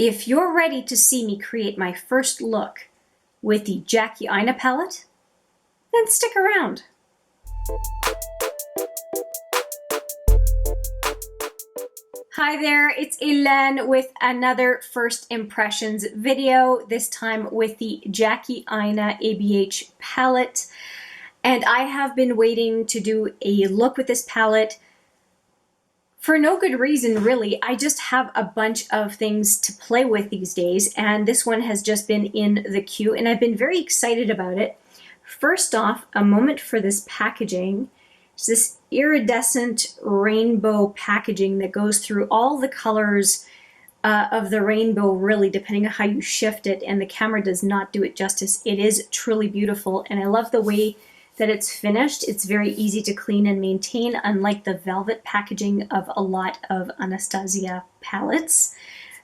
If you're ready to see me create my first look with the Jackie Aina palette, then stick around. Hi there, it's Hélène with another first impressions video, this time with the Jackie Aina ABH palette. And I have been waiting to do a look with this palette for no good reason, really. I just have a bunch of things to play with these days, and this one has just been in the queue, and I've been very excited about it. First off, a moment for this packaging. It's this iridescent rainbow packaging that goes through all the colors of the rainbow, really, depending on how you shift it, and the camera does not do it justice. It is truly beautiful, and I love the way that it's finished. It's very easy to clean and maintain, unlike the velvet packaging of a lot of Anastasia palettes.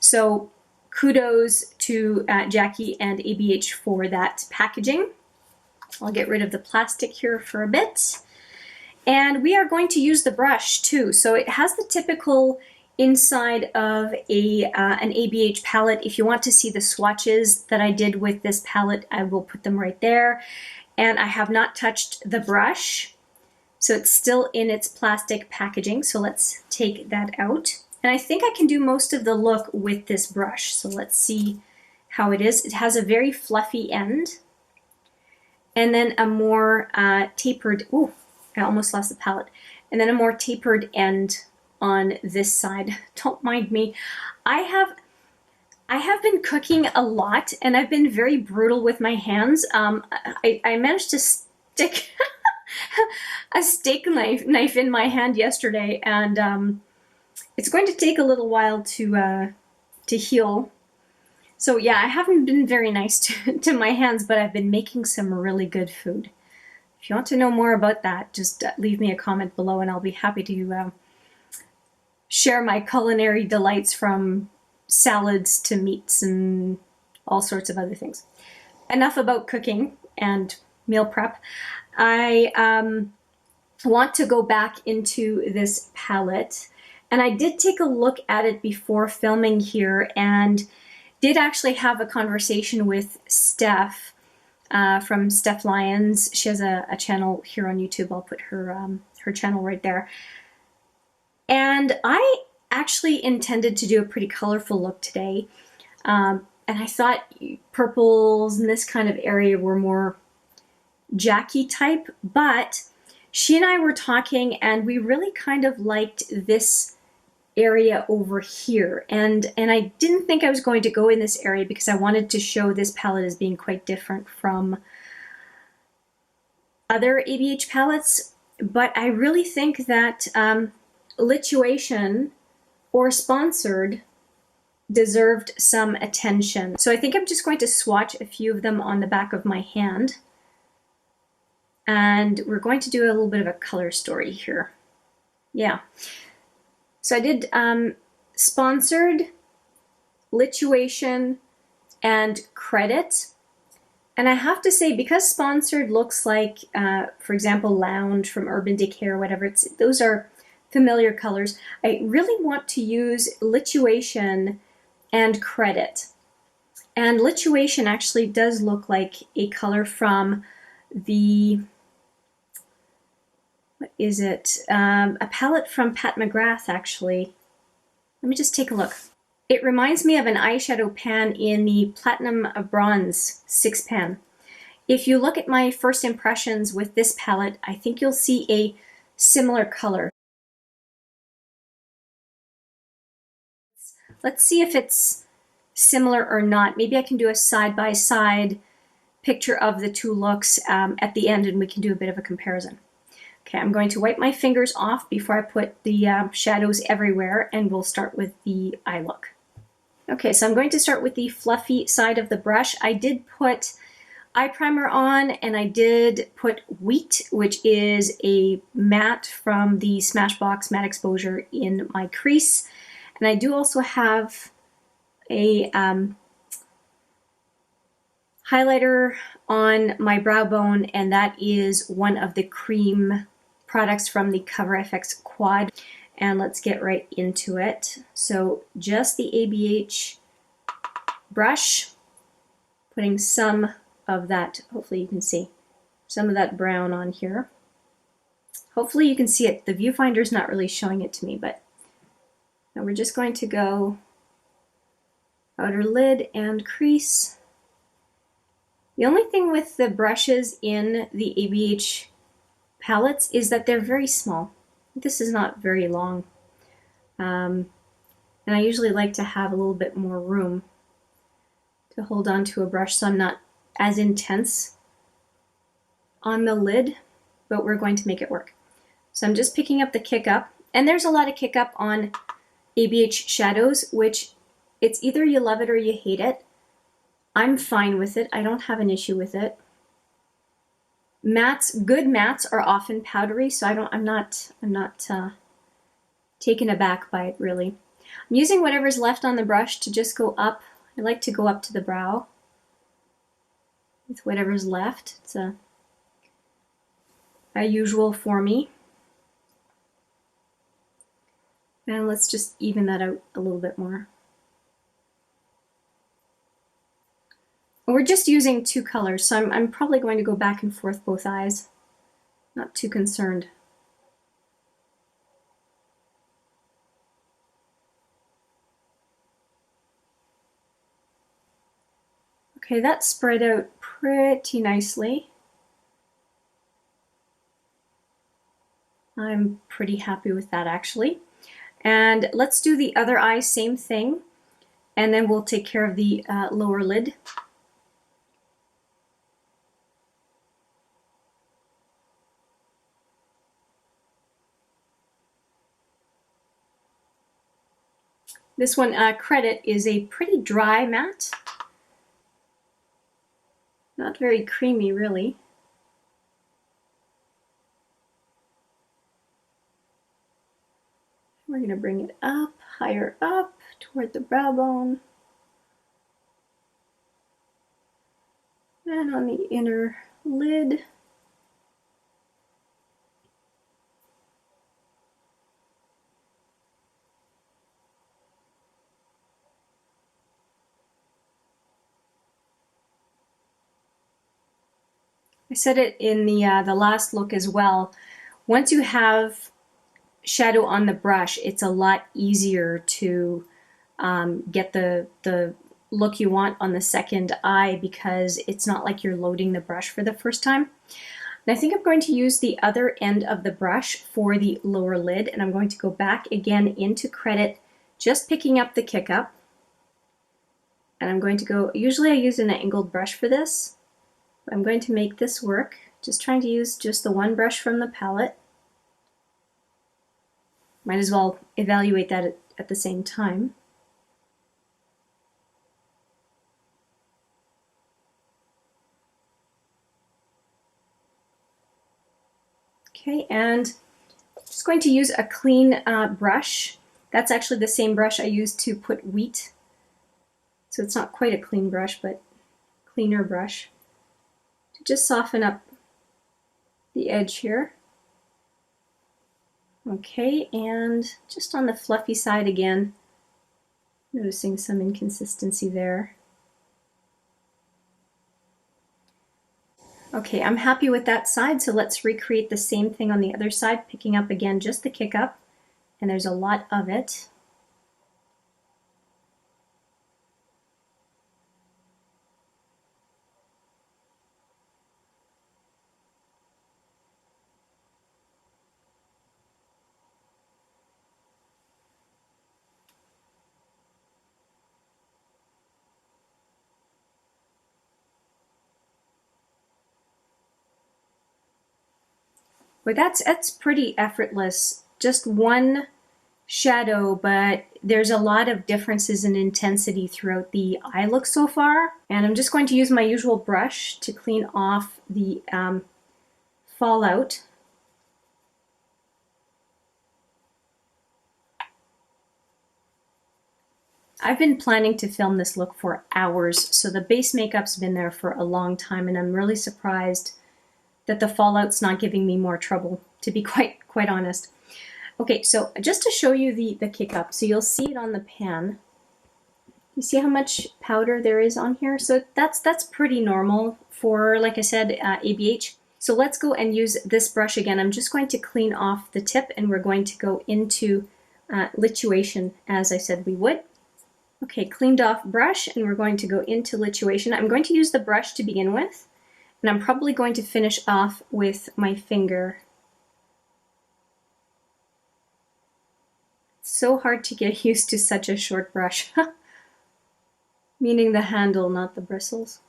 So kudos to Jackie and ABH for that packaging. I'll get rid of the plastic here for a bit. And we are going to use the brush too. So it has the typical inside of an ABH palette. If you want to see the swatches that I did with this palette, I will put them right there. And I have not touched the brush, so it's still in its plastic packaging. So let's take that out. And I think I can do most of the look with this brush. So let's see how it is. It has a very fluffy end, and then a more tapered, ooh, I almost lost the palette. And then a more tapered end on this side. Don't mind me. I have been cooking a lot, and I've been very brutal with my hands. I managed to stick a steak knife in my hand yesterday, and it's going to take a little while to heal. So yeah, I haven't been very nice to my hands, but I've been making some really good food. If you want to know more about that, just leave me a comment below, and I'll be happy to share my culinary delights, from salads to meats and all sorts of other things. Enough about cooking and meal prep. I want to go back into this palette, and I did take a look at it before filming here, and did actually have a conversation with Steph from Steph Lyons. She has a channel here on YouTube. I'll put her channel right there. And I actually intended to do a pretty colorful look today, and I thought purples in this kind of area were more Jackie type, but she and I were talking, and we really kind of liked this area over here, and I didn't think I was going to go in this area because I wanted to show this palette as being quite different from other ABH palettes, but I really think that Lituation or Sponsored deserved some attention. So I think I'm just going to swatch a few of them on the back of my hand. And we're going to do a little bit of a color story here. Yeah. So I did Sponsored, Lituation, and Credit. And I have to say, because Sponsored looks like, for example, Lounge from Urban Decay or whatever, those are familiar colors, I really want to use Lituation and Credit. And Lituation actually does look like a color from the, what is it? A palette from Pat McGrath, actually. Let me just take a look. It reminds me of an eyeshadow pan in the Platinum Bronze 6 pan. If you look at my first impressions with this palette, I think you'll see a similar color. Let's see if it's similar or not. Maybe I can do a side-by-side picture of the two looks at the end, and we can do a bit of a comparison. Okay, I'm going to wipe my fingers off before I put the shadows everywhere, and we'll start with the eye look. Okay, so I'm going to start with the fluffy side of the brush. I did put eye primer on, and I did put Wheat, which is a matte from the Smashbox Matte Exposure, in my crease. And I do also have a highlighter on my brow bone, and that is one of the cream products from the Cover FX Quad. And let's get right into it. So just the ABH brush, putting some of that, hopefully you can see, some of that brown on here. Hopefully you can see it. The viewfinder's not really showing it to me, but now we're just going to go outer lid and crease. The only thing with the brushes in the ABH palettes is that they're very small. This is not very long. And I usually like to have a little bit more room to hold on to a brush so I'm not as intense on the lid, but we're going to make it work. So I'm just picking up the kick up, and there's a lot of kick up on ABH shadows, which it's either you love it or you hate it. I'm fine with it. I don't have an issue with it. Mattes, good mattes are often powdery, so I'm not taken aback by it really. I'm using whatever's left on the brush to just go up. I like to go up to the brow with whatever's left. It's a usual for me. And let's just even that out a little bit more. We're just using two colors, so I'm probably going to go back and forth both eyes. Not too concerned. Okay, that spread out pretty nicely. I'm pretty happy with that actually. And let's do the other eye, same thing, and then we'll take care of the lower lid. This one, Credit, is a pretty dry matte. Not very creamy, really. We're going to bring it up, higher up, toward the brow bone. And on the inner lid. I said it in the last look as well. Once you have shadow on the brush, it's a lot easier to get the look you want on the second eye because it's not like you're loading the brush for the first time. And I think I'm going to use the other end of the brush for the lower lid, and I'm going to go back again into Credit, just picking up the kick up. And I'm going to go, usually I use an angled brush for this. I'm going to make this work, just trying to use just the one brush from the palette. Might as well evaluate that at the same time. Okay, and I'm just going to use a clean brush. That's actually the same brush I used to put wheat. So it's not quite a clean brush, but cleaner brush. To just soften up the edge here. Okay, and just on the fluffy side again, noticing some inconsistency there. Okay, I'm happy with that side, so let's recreate the same thing on the other side, picking up again just the kick up, and there's a lot of it. But that's pretty effortless. Just one shadow, but there's a lot of differences in intensity throughout the eye look so far. And I'm just going to use my usual brush to clean off the fallout. I've been planning to film this look for hours, so the base makeup's been there for a long time, and I'm really surprised that the fallout's not giving me more trouble, to be quite honest. Okay, so just to show you the kick up, so you'll see it on the pan. You see how much powder there is on here? So that's pretty normal for, like I said, ABH. So let's go and use this brush again. I'm just going to clean off the tip and we're going to go into Lituation as I said we would. Okay, cleaned off brush and we're going to go into Lituation. I'm going to use the brush to begin with and I'm probably going to finish off with my finger. It's so hard to get used to such a short brush. Meaning the handle, not the bristles.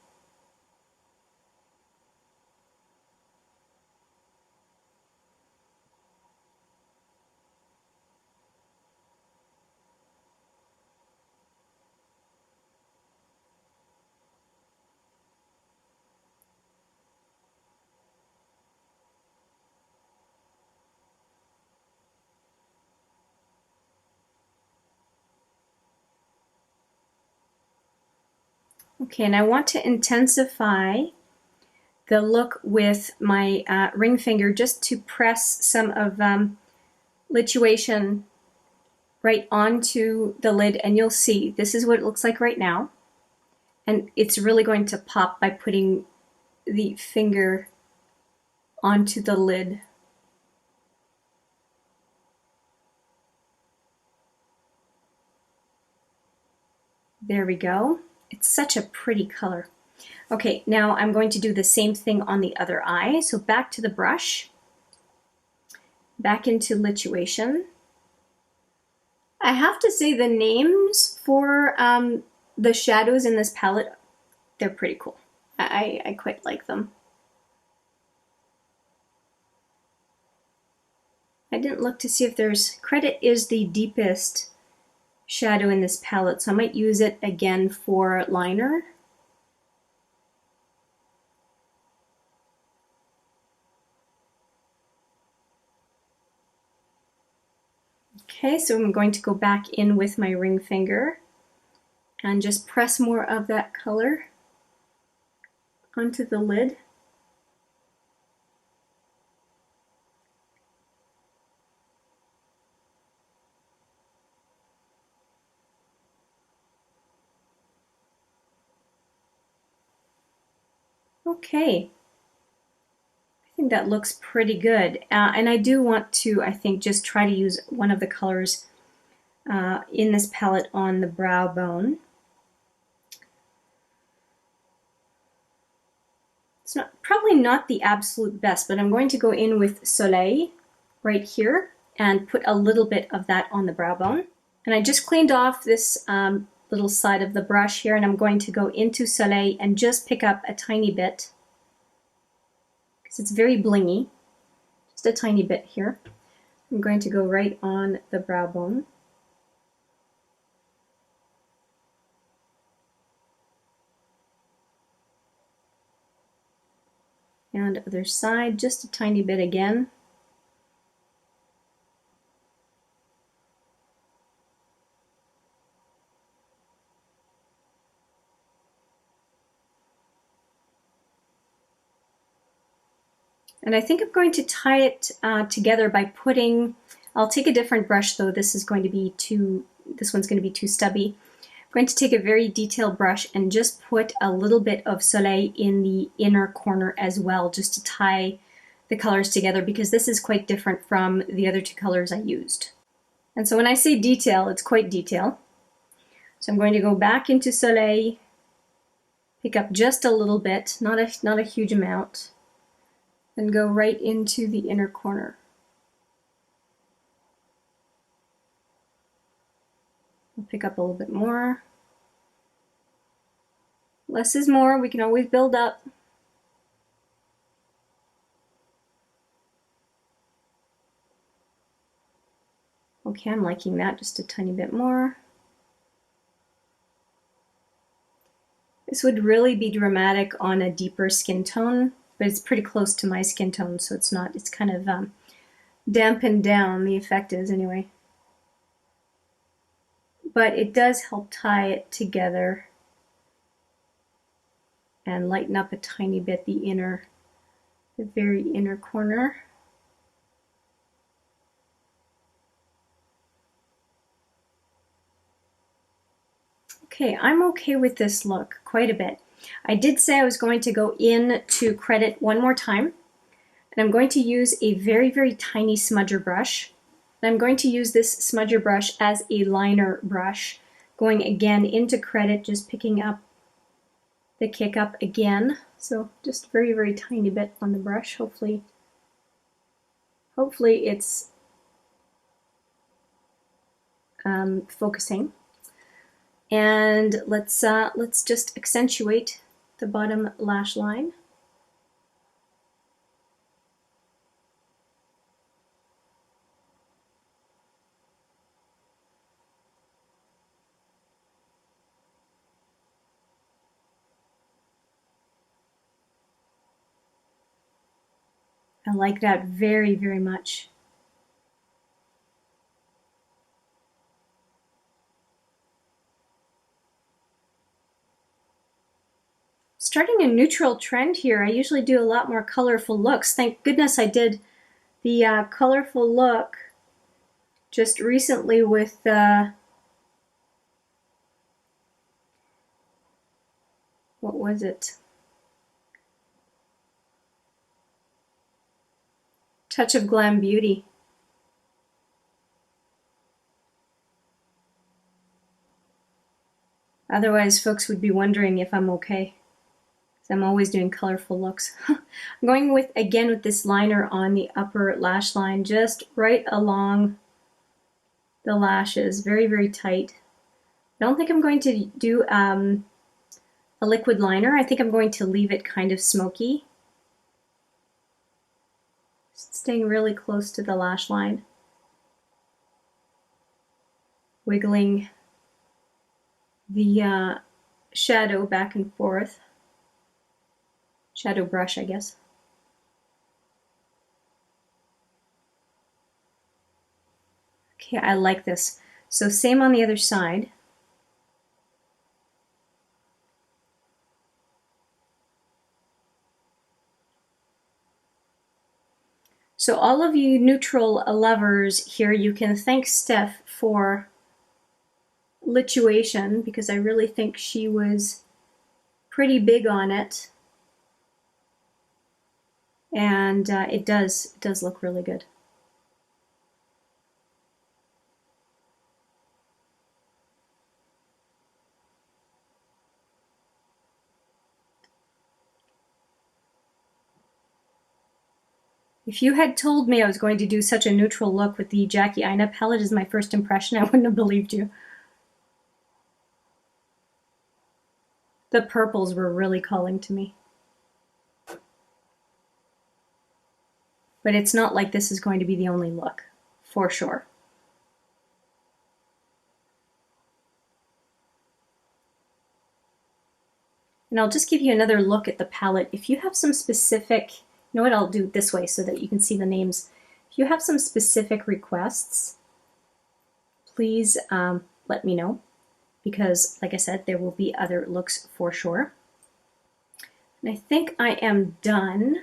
Okay, and I want to intensify the look with my ring finger just to press some of Lituation right onto the lid, and you'll see this is what it looks like right now. And it's really going to pop by putting the finger onto the lid. There we go. It's such a pretty color. Okay, now I'm going to do the same thing on the other eye. So back to the brush, back into Lituation. I have to say the names for the shadows in this palette, they're pretty cool. I quite like them. I didn't look to see if there's, Credit is the deepest shadow in this palette, so I might use it again for liner. Okay, so I'm going to go back in with my ring finger and just press more of that color onto the lid. Okay, I think that looks pretty good. And I do want to, I think, just try to use one of the colors in this palette on the brow bone. It's probably not the absolute best, but I'm going to go in with Soleil right here and put a little bit of that on the brow bone. And I just cleaned off this little side of the brush here, and I'm going to go into Soleil and just pick up a tiny bit because it's very blingy. Just a tiny bit here. I'm going to go right on the brow bone. And other side, just a tiny bit again. And I think I'm going to tie it together by putting, I'll take a different brush though, this one's going to be too stubby. I'm going to take a very detailed brush and just put a little bit of Soleil in the inner corner as well, just to tie the colors together, because this is quite different from the other two colors I used. And so when I say detail, it's quite detail. So I'm going to go back into Soleil, pick up just a little bit, not a huge amount, and go right into the inner corner. I'll pick up a little bit more. Less is more, we can always build up. Okay, I'm liking that just a tiny bit more. This would really be dramatic on a deeper skin tone, but it's pretty close to my skin tone, so it's not, it's kind of dampened down, the effect is anyway. But it does help tie it together and lighten up a tiny bit the very inner corner. Okay, I'm okay with this look quite a bit. I did say I was going to go in to credit one more time, and I'm going to use a very, very tiny smudger brush. And I'm going to use this smudger brush as a liner brush, going again into credit, just picking up the kick up again. So just very, very tiny bit on the brush. Hopefully it's focusing. And let's just accentuate the bottom lash line. I like that very, very much. Starting a neutral trend here. I usually do a lot more colorful looks. Thank goodness I did the colorful look just recently with what was it? Touch of Glam Beauty. Otherwise, folks would be wondering if I'm okay. I'm always doing colorful looks. I'm going with, again, with this liner on the upper lash line, just right along the lashes, very, very tight. I don't think I'm going to do a liquid liner. I think I'm going to leave it kind of smoky. Staying really close to the lash line. Wiggling the shadow back and forth. Shadow brush, I guess. Okay, I like this. So same on the other side. So all of you neutral lovers here, you can thank Steph for Lituation, because I really think she was pretty big on it. And it does look really good. If you had told me I was going to do such a neutral look with the Jackie Aina palette as my first impression, I wouldn't have believed you. The purples were really calling to me. But it's not like this is going to be the only look, for sure. And I'll just give you another look at the palette. If you have some specific, you know what, I'll do it this way so that you can see the names. If you have some specific requests, please let me know, because like I said, there will be other looks for sure. And I think I am done.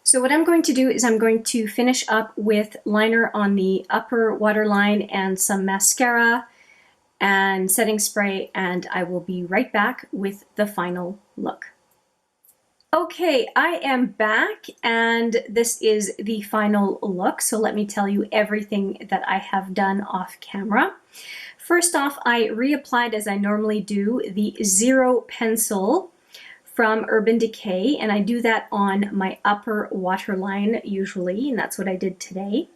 So what I'm going to do is I'm going to finish up with liner on the upper waterline and some mascara and setting spray, and I will be right back with the final look. Okay, I am back, and this is the final look. So let me tell you everything that I have done off camera. First off, I reapplied, as I normally do, the Zero Pencil from Urban Decay, and I do that on my upper waterline usually, and that's what I did today.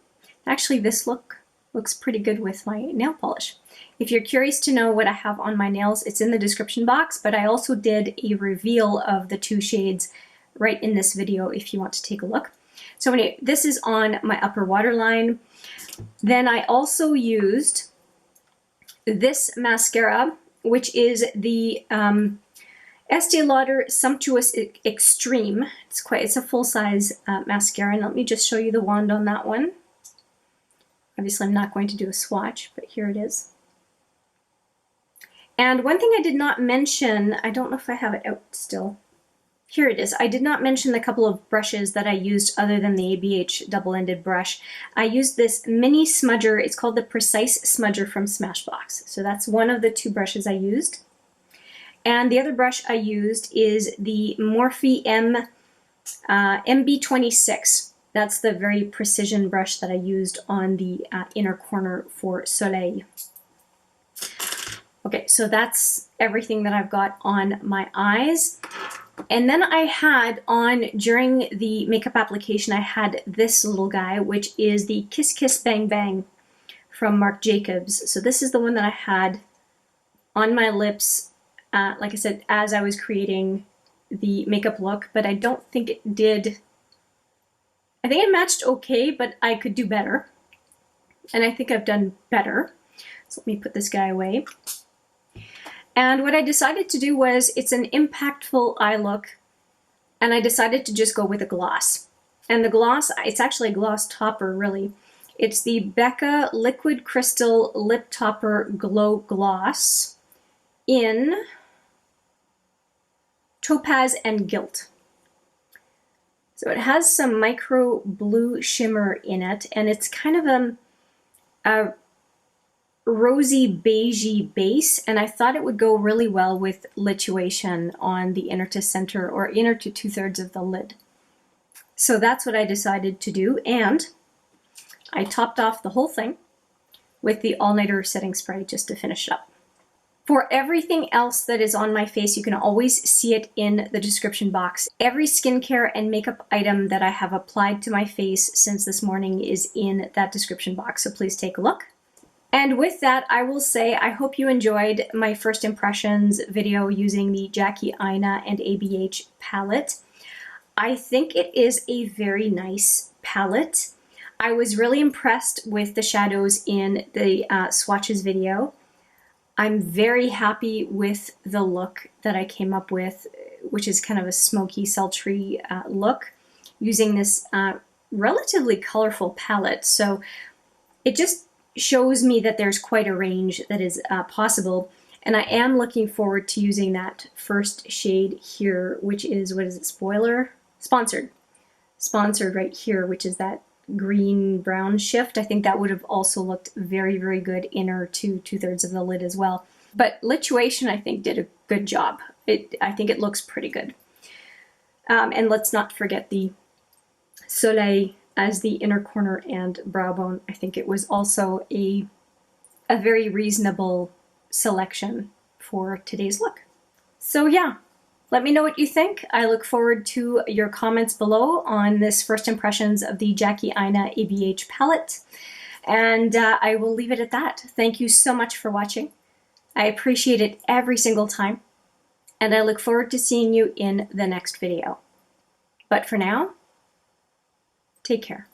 Actually, this look looks pretty good with my nail polish. If you're curious to know what I have on my nails, it's in the description box, but I also did a reveal of the two shades right in this video if you want to take a look. So anyway, this is on my upper waterline. Then I also used this mascara, which is the Estee Lauder Sumptuous Extreme. It's a full-size mascara, and let me just show you the wand on that one. Obviously, I'm not going to do a swatch, but here it is. And one thing I did not mention, I don't know if I have it out still. Here it is. I did not mention the couple of brushes that I used other than the ABH double-ended brush. I used this mini smudger. It's called the Precise Smudger from Smashbox. So that's one of the two brushes I used. And the other brush I used is the Morphe MB26. That's the very precision brush that I used on the inner corner for Soleil. Okay, so that's everything that I've got on my eyes. And then I had on, during the makeup application, I had this little guy, which is the Kiss Kiss Bang Bang from Marc Jacobs. So this is the one that I had on my lips, like I said, as I was creating the makeup look, but I don't think it did. I think it matched okay, but I could do better. And I think I've done better. So let me put this guy away. And what I decided to do was, it's an impactful eye look, and I decided to just go with a gloss. And the gloss, it's actually a gloss topper, really. It's the Becca Liquid Crystal Lip Topper Glow Gloss in Topaz and Gilt. So it has some micro blue shimmer in it, and it's kind of a rosy beigey base, and I thought it would go really well with Lituation on the inner to center or inner to 2/3 of the lid. So that's what I decided to do, and I topped off the whole thing with the all-nighter setting spray just to finish it up. For everything else that is on my face, you can always see it in the description box. Every skincare and makeup item that I have applied to my face since this morning is in that description box, so please take a look. And with that, I will say I hope you enjoyed my first impressions video using the Jackie Aina and ABH palette. I think it is a very nice palette. I was really impressed with the shadows in the swatches video. I'm very happy with the look that I came up with, which is kind of a smoky, sultry look, using this relatively colorful palette. So it just shows me that there's quite a range that is possible, and I am looking forward to using that first shade here, which is, what is it, Sponsored right here, which is that green brown shift. I think that would have also looked very, very good inner to 2/3 of the lid as well. But Lituation, I think, did a good job. I think it looks pretty good. And let's not forget the Soleil as the inner corner and brow bone. I think it was also a very reasonable selection for today's look. So yeah, let me know what you think. I look forward to your comments below on this first impressions of the Jackie Aina ABH palette. And I will leave it at that. Thank you so much for watching. I appreciate it every single time. And I look forward to seeing you in the next video. But for now, take care.